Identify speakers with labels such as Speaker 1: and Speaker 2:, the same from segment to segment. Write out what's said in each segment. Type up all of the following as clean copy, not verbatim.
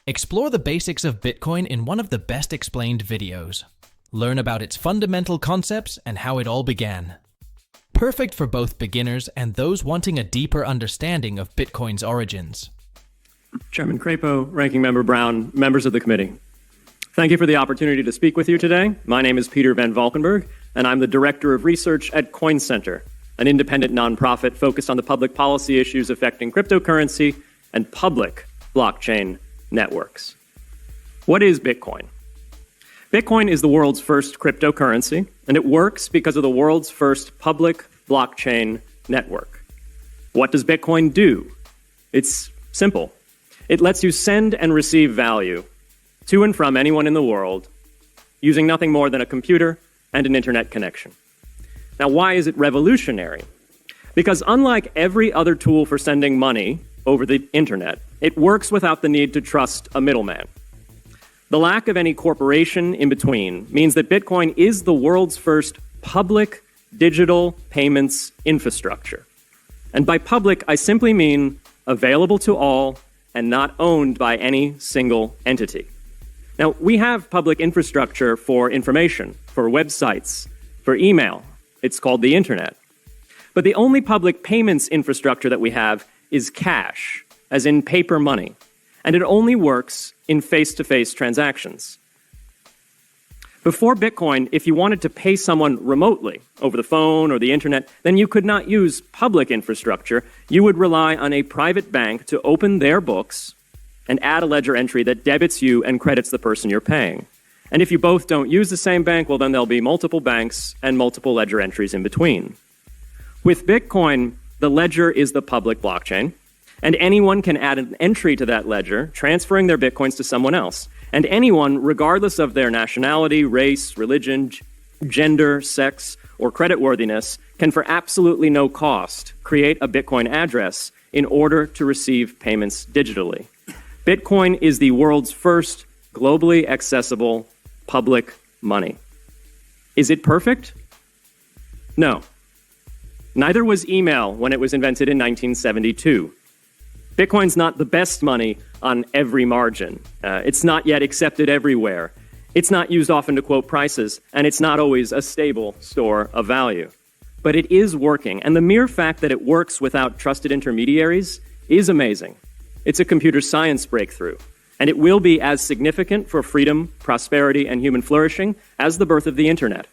Speaker 1: Explore the basics of Bitcoin in one of the best explained videos. Learn about its fundamental concepts and how it all began. Perfect for both beginners and those wanting a deeper understanding of Bitcoin's origins.
Speaker 2: Chairman Crapo, Ranking Member Brown, members of the committee. Thank you for the opportunity to speak with you today. My name is Peter van Valkenburgh, and I'm the Director of Research at Coin Center, an independent nonprofit focused on the public policy issues affecting cryptocurrency and public blockchain networks. What is Bitcoin? Bitcoin is the world's first cryptocurrency, and it works because of the world's first public blockchain network. What does Bitcoin do? It's simple. It lets you send and receive value to and from anyone in the world using nothing more than a computer and an internet connection. Now, why is it revolutionary? Because unlike every other tool for sending money over the internet, it works without the need to trust a middleman. The lack of any corporation in between means that Bitcoin is the world's first public digital payments infrastructure. And by public, I simply mean available to all and not owned by any single entity. Now, we have public infrastructure for information, for websites, for email. It's called the internet. But the only public payments infrastructure that we have is cash, as in paper money, and it only works in face-to-face transactions. Before Bitcoin, if you wanted to pay someone remotely over the phone or the internet, then you could not use public infrastructure. You would rely on a private bank to open their books and add a ledger entry that debits you and credits the person you're paying. And if you both don't use the same bank, well, then there'll be multiple banks and multiple ledger entries in between. With Bitcoin, the ledger is the public blockchain, and anyone can add an entry to that ledger, transferring their Bitcoins to someone else. And anyone, regardless of their nationality, race, religion, gender, sex, or creditworthiness, can for absolutely no cost create a Bitcoin address in order to receive payments digitally. Bitcoin is the world's first globally accessible public money. Is it perfect? No. Neither was email when it was invented in 1972. Bitcoin's not the best money on every margin. It's not yet accepted everywhere. It's not used often to quote prices, and it's not always a stable store of value. But it is working, and the mere fact that it works without trusted intermediaries is amazing. It's a computer science breakthrough, and it will be as significant for freedom, prosperity, and human flourishing as the birth of the internet.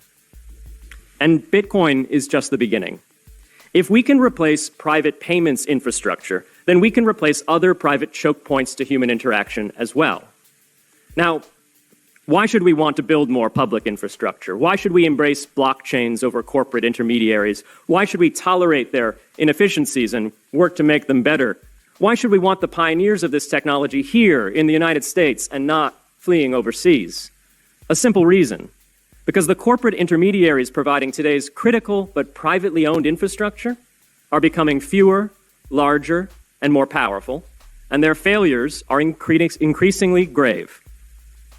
Speaker 2: And Bitcoin is just the beginning. If we can replace private payments infrastructure, then we can replace other private choke points to human interaction as well. Now, why should we want to build more public infrastructure? Why should we embrace blockchains over corporate intermediaries? Why should we tolerate their inefficiencies and work to make them better? Why should we want the pioneers of this technology here in the United States and not fleeing overseas? A simple reason. Because the corporate intermediaries providing today's critical but privately owned infrastructure are becoming fewer, larger, and more powerful, and their failures are increasingly grave.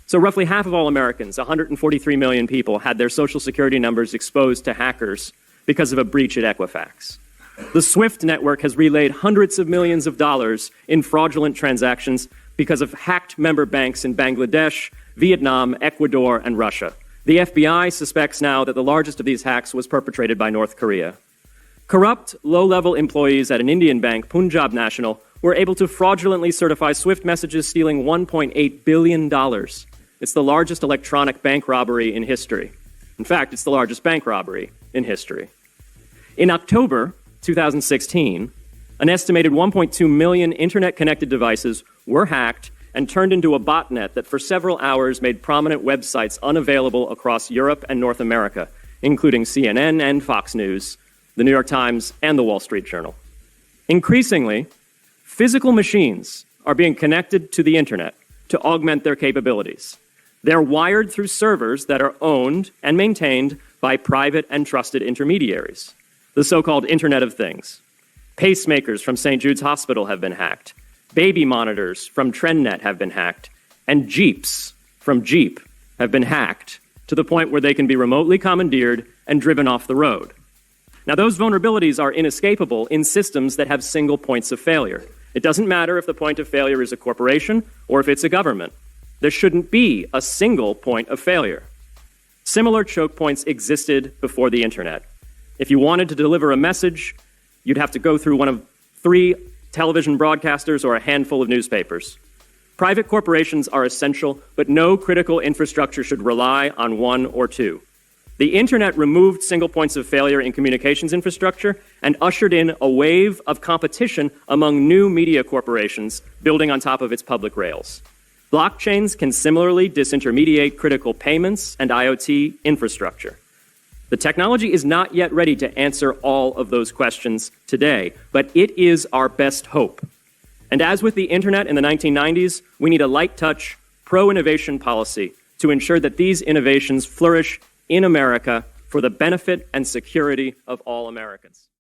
Speaker 2: So roughly half of all Americans, 143 million people, had their Social Security numbers exposed to hackers because of a breach at Equifax. The SWIFT network has relayed hundreds of millions of dollars in fraudulent transactions because of hacked member banks in Bangladesh, Vietnam, Ecuador, and Russia. The FBI suspects now that the largest of these hacks was perpetrated by North Korea. Corrupt, low-level employees at an Indian bank, Punjab National, were able to fraudulently certify SWIFT messages stealing $1.8 billion. It's the largest electronic bank robbery in history. In fact, it's the largest bank robbery in history. In October 2016, an estimated 1.2 million internet-connected devices were hacked and turned into a botnet that for several hours made prominent websites unavailable across Europe and North America, including CNN and Fox News, the New York Times, and the Wall Street Journal. Increasingly, physical machines are being connected to the internet to augment their capabilities. They're wired through servers that are owned and maintained by private and trusted intermediaries, the so-called Internet of Things. Pacemakers from St. Jude's Hospital have been hacked. Baby monitors from TrendNet have been hacked, and Jeeps from Jeep have been hacked to the point where they can be remotely commandeered and driven off the road. Now, those vulnerabilities are inescapable in systems that have single points of failure. It doesn't matter if the point of failure is a corporation or if it's a government. There shouldn't be a single point of failure. Similar choke points existed before the internet. If you wanted to deliver a message, you'd have to go through one of 3 television broadcasters or a handful of newspapers. Private corporations are essential, but no critical infrastructure should rely on 1 or 2. The internet removed single points of failure in communications infrastructure and ushered in a wave of competition among new media corporations building on top of its public rails. Blockchains can similarly disintermediate critical payments and IoT infrastructure. The technology is not yet ready to answer all of those questions today, but it is our best hope. And as with the internet in the 1990s, we need a light-touch, pro-innovation policy to ensure that these innovations flourish in America for the benefit and security of all Americans.